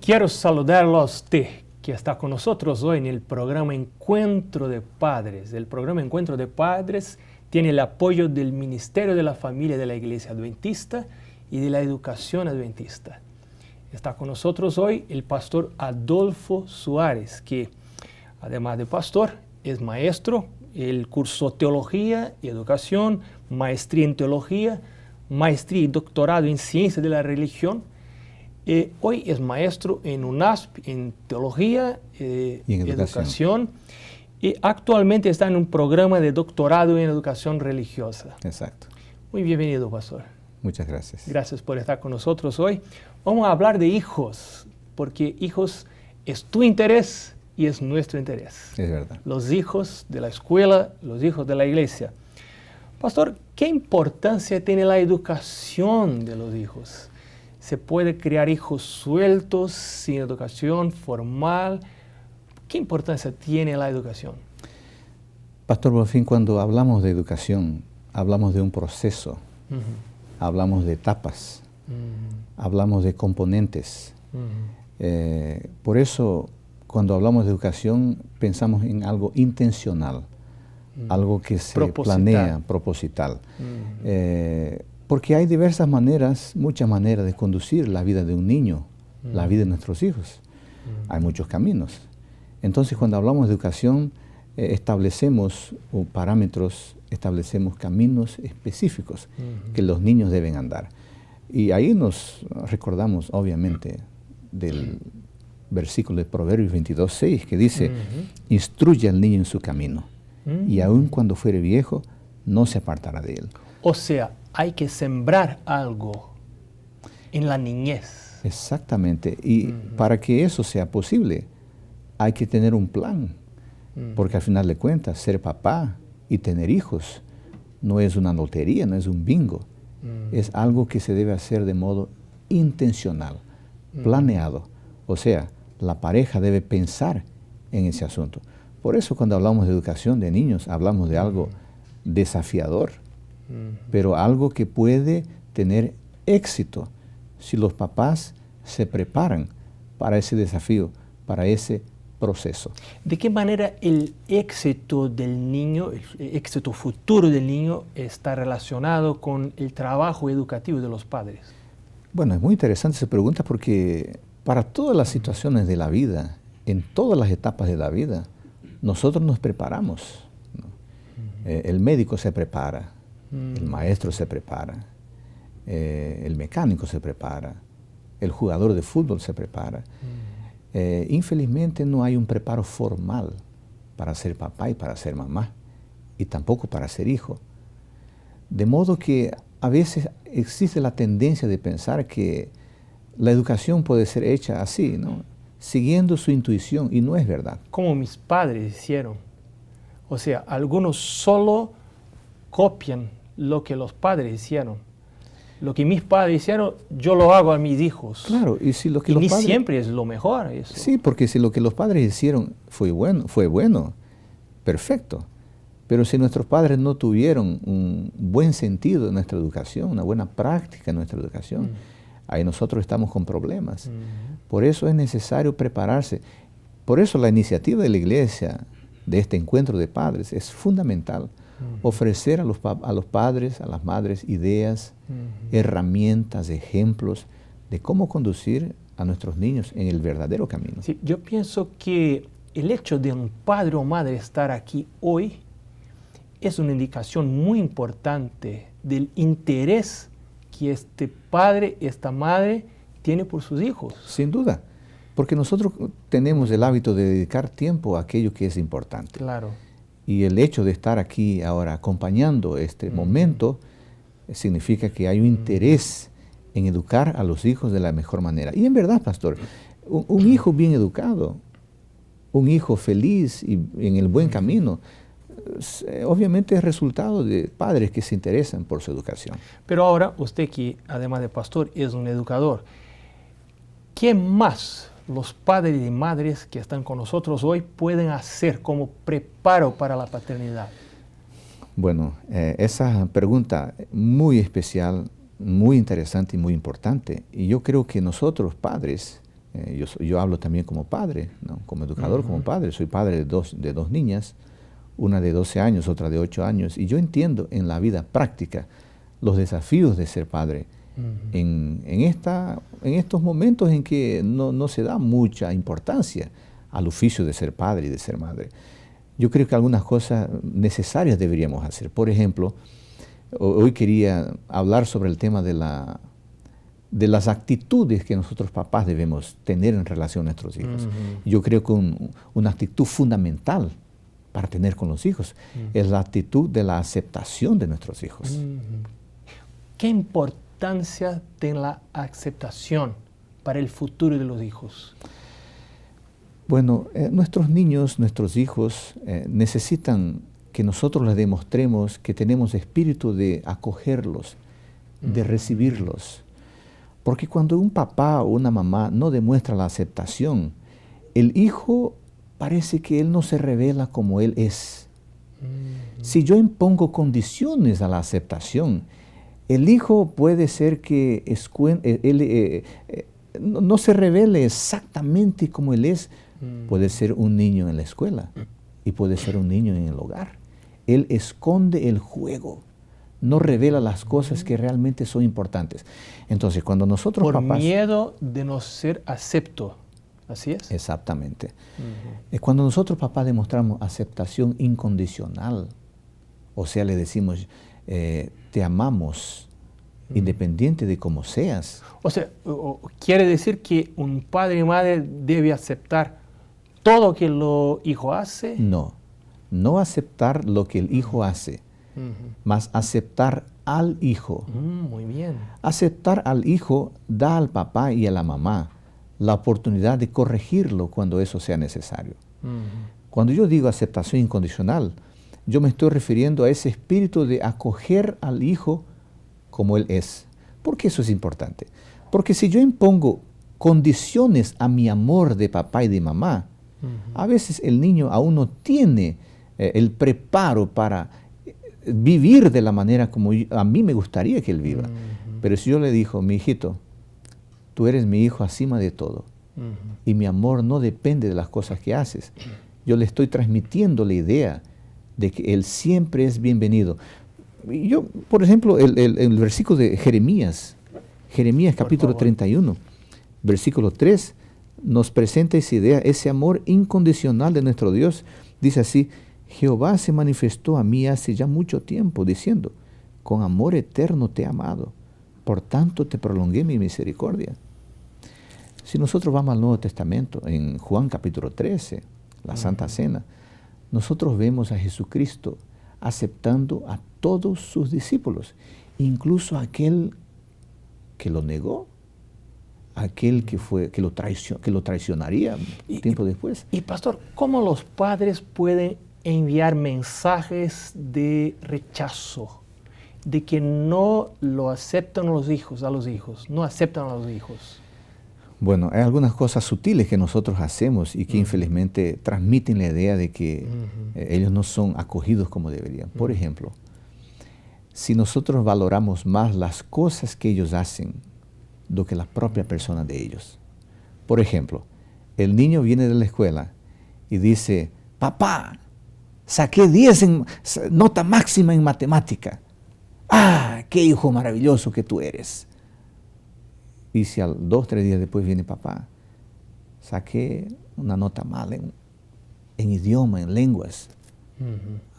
Quiero saludarlo a usted que está con nosotros hoy en el programa Encuentro de Padres. El programa Encuentro de Padres tiene el apoyo del Ministerio de la Familia de la Iglesia Adventista y de la Educación Adventista. Está con nosotros hoy el pastor Adolfo Suárez, que además de pastor es maestro. Él cursó Teología y Educación, Maestría en Teología, Maestría y Doctorado en Ciencias de la Religión. Hoy es maestro en UNASP, en Teología y en Educación. Y actualmente está en un programa de doctorado en Educación Religiosa. Exacto. Muy bienvenido, pastor. Muchas gracias. Gracias por estar con nosotros hoy. Vamos a hablar de hijos, porque hijos es tu interés y es nuestro interés. Es verdad. Los hijos de la escuela, los hijos de la iglesia. Pastor, ¿qué importancia tiene la educación de los hijos? ¿Se puede criar hijos sueltos, sin educación formal? ¿Qué importancia tiene la educación? Pastor Bonfim, cuando hablamos de educación, hablamos de un proceso, hablamos de etapas, hablamos de componentes. Por eso, cuando hablamos de educación, pensamos en algo intencional, algo que se planea, proposital. Porque hay diversas maneras, muchas maneras de conducir la vida de un niño, la vida de nuestros hijos. Hay muchos caminos. Entonces, cuando hablamos de educación, establecemos parámetros, establecemos caminos específicos que los niños deben andar. Y ahí nos recordamos, obviamente, del versículo de Proverbios 22:6, que dice, instruye al niño en su camino, y aun cuando fuere viejo, no se apartará de él. O sea, hay que sembrar algo en la niñez. Exactamente. Y para que eso sea posible, hay que tener un plan. Porque al final de cuentas, ser papá y tener hijos no es una lotería, no es un bingo. Es algo que se debe hacer de modo intencional, planeado. O sea, la pareja debe pensar en ese asunto. Por eso cuando hablamos de educación de niños, hablamos de algo desafiador, pero algo que puede tener éxito si los papás se preparan para ese desafío, para ese proceso. ¿De qué manera el éxito del niño, el éxito futuro del niño está relacionado con el trabajo educativo de los padres? Bueno, es muy interesante esa pregunta porque para todas las situaciones de la vida, en todas las etapas de la vida, nosotros nos preparamos, ¿no? El médico se prepara, el maestro se prepara, el mecánico se prepara, el jugador de fútbol se prepara. Infelizmente no hay un preparo formal para ser papá y para ser mamá, y tampoco para ser hijo. De modo que a veces existe la tendencia de pensar que la educación puede ser hecha así, ¿no? Siguiendo su intuición, y no es verdad. Como mis padres hicieron. O sea, algunos solo copian lo que los padres hicieron. Lo que mis padres hicieron, yo lo hago a mis hijos. Claro, y si lo que y los ni padres... siempre es lo mejor eso. Sí, porque si lo que los padres hicieron fue bueno, perfecto. Pero si nuestros padres no tuvieron un buen sentido en nuestra educación, una buena práctica en nuestra educación, ahí nosotros estamos con problemas. Por eso es necesario prepararse. Por eso la iniciativa de la iglesia, de este encuentro de padres, es fundamental. Ofrecer a los padres, a las madres, ideas, herramientas, ejemplos de cómo conducir a nuestros niños en el verdadero camino. Sí, yo pienso que el hecho de un padre o madre estar aquí hoy es una indicación muy importante del interés que este padre, esta madre tiene por sus hijos. Sin duda, porque nosotros tenemos el hábito de dedicar tiempo a aquello que es importante. Claro. Y el hecho de estar aquí ahora acompañando este momento significa que hay un interés en educar a los hijos de la mejor manera. Y en verdad, pastor, un hijo bien educado, un hijo feliz y en el buen camino, obviamente es resultado de padres que se interesan por su educación. Pero ahora, usted que además de pastor es un educador, ¿qué más los padres y madres que están con nosotros hoy pueden hacer como preparo para la paternidad? Bueno, esa pregunta muy especial, muy interesante y muy importante. Y yo creo que nosotros, padres, Yo hablo también como padre, ¿no? Como educador, como padre. Soy padre de dos niñas, una de 12 años, otra de 8 años. Y yo entiendo en la vida práctica los desafíos de ser padre en estos momentos en que no se da mucha importancia al oficio de ser padre y de ser madre. Yo creo que algunas cosas necesarias deberíamos hacer. Por ejemplo, hoy quería hablar sobre el tema de las actitudes que nosotros papás debemos tener en relación a nuestros hijos. Yo creo que una actitud fundamental para tener con los hijos es la actitud de la aceptación de nuestros hijos. ¿Qué importancia tiene la aceptación para el futuro de los hijos? Bueno, nuestros niños, nuestros hijos necesitan que nosotros les demostremos que tenemos espíritu de acogerlos, de recibirlos. Porque cuando un papá o una mamá no demuestra la aceptación, el hijo parece que él no se revela como él es. Si yo impongo condiciones a la aceptación, el hijo puede ser que no se revele exactamente como él es. Puede ser un niño en la escuela y puede ser un niño en el hogar. Él esconde el juego, no revela las cosas que realmente son importantes. Entonces, cuando nosotros por papás... miedo de no ser acepto, ¿así es? Exactamente. Cuando nosotros papás demostramos aceptación incondicional, o sea, le decimos, te amamos, independiente de cómo seas. O sea, quiere decir que un padre y madre debe aceptar todo lo que el hijo hace. No aceptar lo que el hijo hace, más aceptar al hijo. Muy bien. Aceptar al hijo da al papá y a la mamá la oportunidad de corregirlo cuando eso sea necesario. Cuando yo digo aceptación incondicional, yo me estoy refiriendo a ese espíritu de acoger al hijo como él es. ¿Por qué eso es importante? Porque si yo impongo condiciones a mi amor de papá y de mamá, a veces el niño aún no tiene el preparo para vivir de la manera como a mí me gustaría que él viva. Pero si yo le digo, mi hijito, tú eres mi hijo acima de todo, y mi amor no depende de las cosas que haces, yo le estoy transmitiendo la idea de que él siempre es bienvenido. Yo, por ejemplo, el versículo de Jeremías capítulo 31, versículo 3, nos presenta esa idea, ese amor incondicional de nuestro Dios. Dice así: Jehová se manifestó a mí hace ya mucho tiempo, diciendo, con amor eterno te he amado, por tanto te prolongué mi misericordia. Si nosotros vamos al Nuevo Testamento, en Juan capítulo 13, la Santa Cena, nosotros vemos a Jesucristo aceptando a todos sus discípulos, incluso a aquel que lo negó, aquel que lo traicionaría tiempo después. Y pastor, ¿cómo los padres pueden enviar mensajes de rechazo, de que no lo aceptan a los hijos, no aceptan a los hijos? Bueno, hay algunas cosas sutiles que nosotros hacemos y que infelizmente transmiten la idea de que ellos no son acogidos como deberían. Por ejemplo, si nosotros valoramos más las cosas que ellos hacen do que la propia persona de ellos. Por ejemplo, el niño viene de la escuela y dice, papá, saqué 10 en nota máxima en matemática. ¡Ah, qué hijo maravilloso que tú eres! Y si 2 o 3 días después viene, papá, saqué una nota mala en idioma, en lenguas.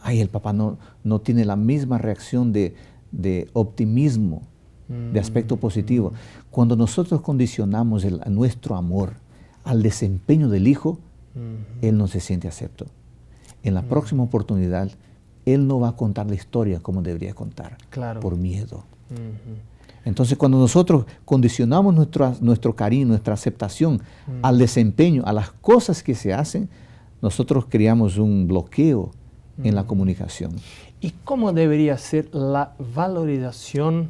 Ay, el papá no tiene la misma reacción de optimismo, de aspecto positivo. Cuando nosotros condicionamos nuestro amor al desempeño del hijo, él no se siente acepto. En la próxima oportunidad, él no va a contar la historia como debería contar, por miedo. Entonces, cuando nosotros condicionamos nuestro cariño, nuestra aceptación al desempeño, a las cosas que se hacen, nosotros creamos un bloqueo en la comunicación. ¿Y cómo debería ser la valorización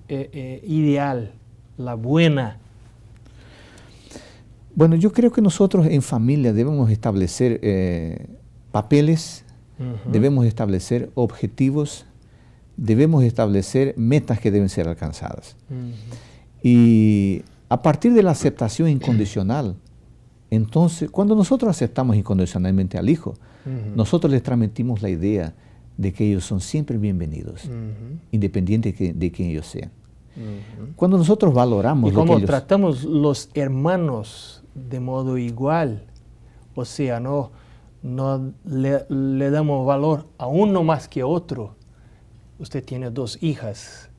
ideal, la buena? Bueno, yo creo que nosotros en familia debemos establecer papeles, debemos establecer objetivos, debemos establecer metas que deben ser alcanzadas. Y A partir de la aceptación incondicional, entonces, cuando nosotros aceptamos incondicionalmente al hijo, nosotros les transmitimos la idea de que ellos son siempre bienvenidos, independiente de quién ellos sean. Cuando nosotros valoramos y lo que como ellos... tratamos los hermanos de modo igual, o sea, no le damos valor a uno más que a otro. Usted tiene 2 hijas,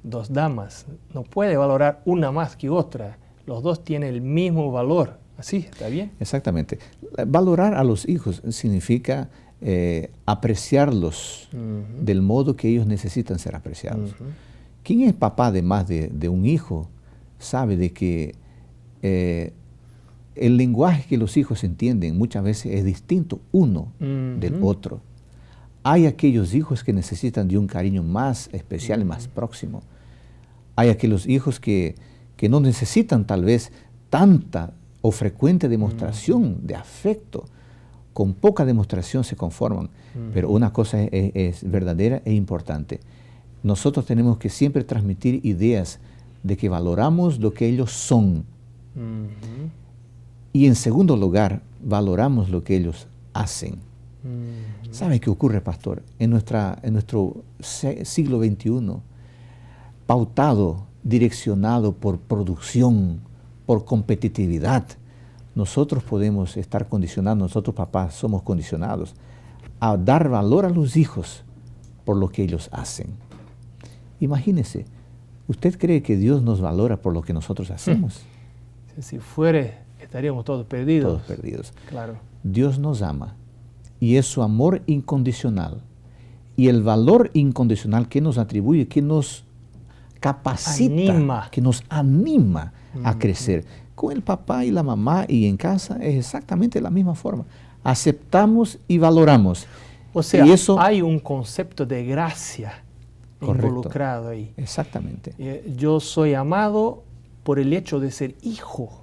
2 damas, no puede valorar una más que otra. Los 2 tienen el mismo valor. ¿Así? ¿Está bien? Exactamente. Valorar a los hijos significa apreciarlos del modo que ellos necesitan ser apreciados. ¿Quién es papá además de un hijo sabe de que el lenguaje que los hijos entienden muchas veces es distinto uno del otro? Hay aquellos hijos que necesitan de un cariño más especial y más próximo. Hay aquellos hijos que no necesitan tal vez tanta o frecuente demostración de afecto. Con poca demostración se conforman. Pero una cosa es verdadera e importante. Nosotros tenemos que siempre transmitir ideas de que valoramos lo que ellos son. Y en segundo lugar, valoramos lo que ellos hacen. ¿Sabe qué ocurre, pastor? En nuestro siglo XXI, pautado, direccionado por producción, por competitividad, nosotros podemos estar condicionados, nosotros papás somos condicionados a dar valor a los hijos por lo que ellos hacen. Imagínese, ¿usted cree que Dios nos valora por lo que nosotros hacemos? Si fuere, estaríamos todos perdidos. Todos perdidos. Claro. Dios nos ama y es su amor incondicional y el valor incondicional que nos atribuye, que nos capacita, que nos anima a crecer. Con el papá y la mamá y en casa es exactamente la misma forma. Aceptamos y valoramos. O sea, y eso, hay un concepto de gracia involucrado ahí. Exactamente. Yo soy amado por el hecho de ser hijo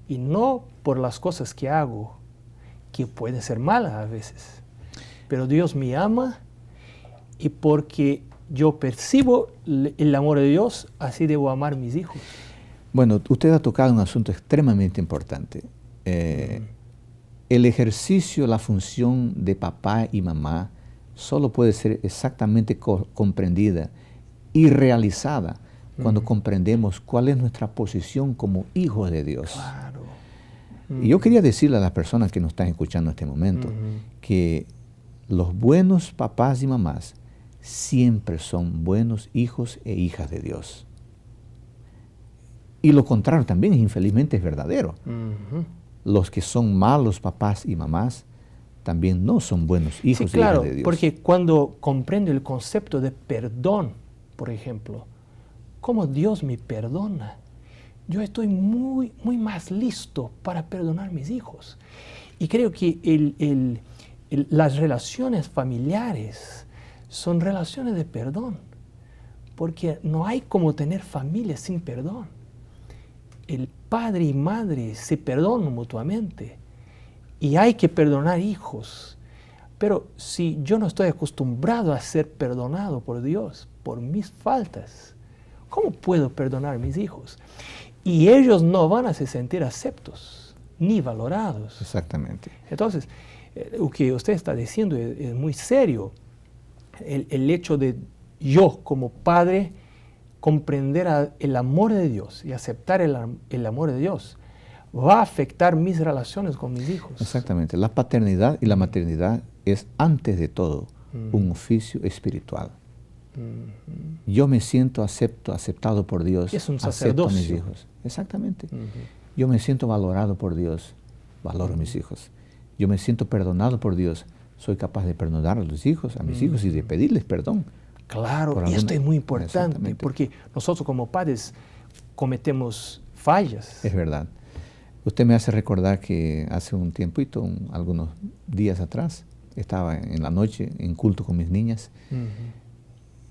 y no por las cosas que hago, que pueden ser malas a veces. Pero Dios me ama y porque yo percibo el amor de Dios, así debo amar a mis hijos. Bueno, usted ha tocado un asunto extremadamente importante. El ejercicio, la función de papá y mamá solo puede ser exactamente comprendida y realizada cuando comprendemos cuál es nuestra posición como hijos de Dios. Claro. Y yo quería decirle a las personas que nos están escuchando en este momento que los buenos papás y mamás siempre son buenos hijos e hijas de Dios. Y lo contrario también, infelizmente, es verdadero. Los que son malos papás y mamás también no son buenos hijos y hijas de Dios. Porque cuando comprendo el concepto de perdón, por ejemplo, cómo Dios me perdona, yo estoy muy más listo para perdonar a mis hijos. Y creo que las relaciones familiares son relaciones de perdón, porque no hay como tener familia sin perdón. El padre y madre se perdonan mutuamente y hay que perdonar hijos. Pero si yo no estoy acostumbrado a ser perdonado por Dios por mis faltas, ¿cómo puedo perdonar a mis hijos? Y ellos no van a se sentir aceptos ni valorados. Exactamente. Entonces, lo que usted está diciendo es muy serio. El hecho de yo como padre comprender el amor de Dios y aceptar el amor de Dios va a afectar mis relaciones con mis hijos. Exactamente. La paternidad y la maternidad es antes de todo un oficio espiritual. Yo me siento aceptado por Dios. Es un acepto a mis sacerdocio. hijos. Exactamente. Yo me siento valorado por Dios. Valoro a mis hijos. Yo me siento perdonado por Dios. Soy capaz de perdonar a los hijos, a mis hijos y de pedirles perdón. Claro, y esto es muy importante porque nosotros como padres cometemos fallas. Es verdad. Usted me hace recordar que hace un tiempito, algunos días atrás, estaba en la noche en culto con mis niñas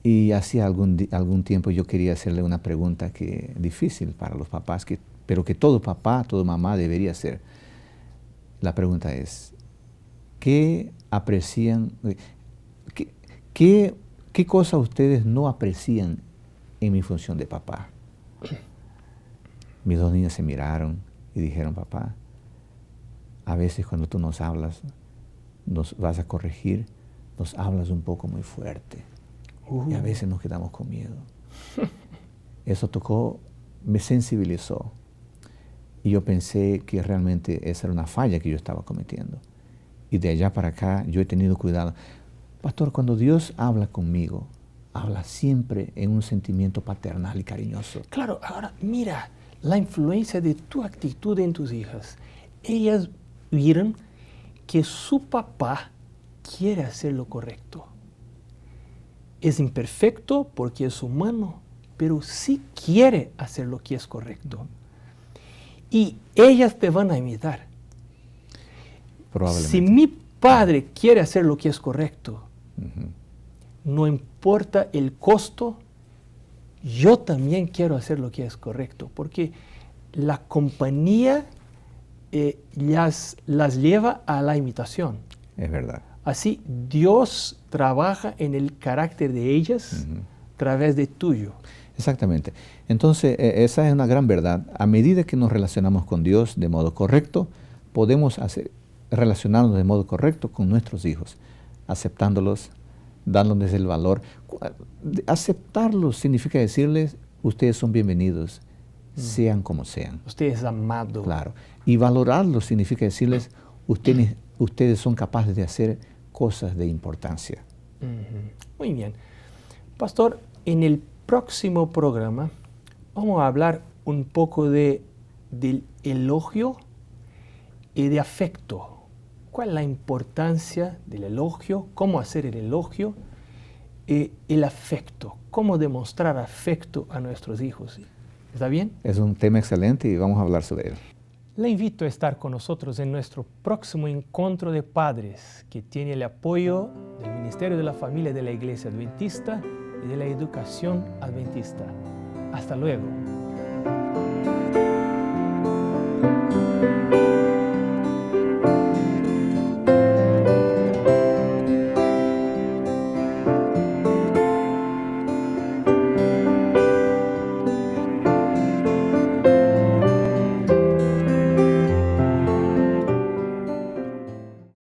y hacía algún tiempo yo quería hacerle una pregunta difícil para los papás, pero que todo papá, toda mamá debería hacer. La pregunta es, ¿qué aprecian? ¿Qué cosas ustedes no aprecian en mi función de papá? Mis dos niñas se miraron y dijeron, papá, a veces cuando tú nos hablas, nos vas a corregir, nos hablas un poco muy fuerte. Y a veces nos quedamos con miedo. Eso tocó, me sensibilizó. Y yo pensé que realmente esa era una falla que yo estaba cometiendo. Y de allá para acá yo he tenido cuidado. Pastor, cuando Dios habla conmigo, habla siempre en un sentimiento paternal y cariñoso. Claro, ahora mira la influencia de tu actitud en tus hijas. Ellas vieron que su papá quiere hacer lo correcto. Es imperfecto porque es humano, pero sí quiere hacer lo que es correcto. Y ellas te van a imitar. Probablemente. Si mi padre quiere hacer lo que es correcto, no importa el costo, yo también quiero hacer lo que es correcto, porque la compañía las lleva a la imitación. Es verdad. Así Dios trabaja en el carácter de ellas a través de tuyo. Exactamente. Entonces, esa es una gran verdad. A medida que nos relacionamos con Dios de modo correcto, podemos relacionarnos de modo correcto con nuestros hijos, aceptándolos, dándoles el valor. Aceptarlos significa decirles, ustedes son bienvenidos, sean como sean. Ustedes amados. Claro. Y valorarlos significa decirles, ustedes son capaces de hacer cosas de importancia. Muy bien. Pastor, en el próximo programa vamos a hablar un poco del elogio y de afecto. ¿Cuál es la importancia del elogio? ¿Cómo hacer el elogio? El afecto. ¿Cómo demostrar afecto a nuestros hijos? ¿Está bien? Es un tema excelente y vamos a hablar sobre él. Le invito a estar con nosotros en nuestro próximo encuentro de padres, que tiene el apoyo del Ministerio de la Familia de la Iglesia Adventista y de la Educación Adventista. Hasta luego.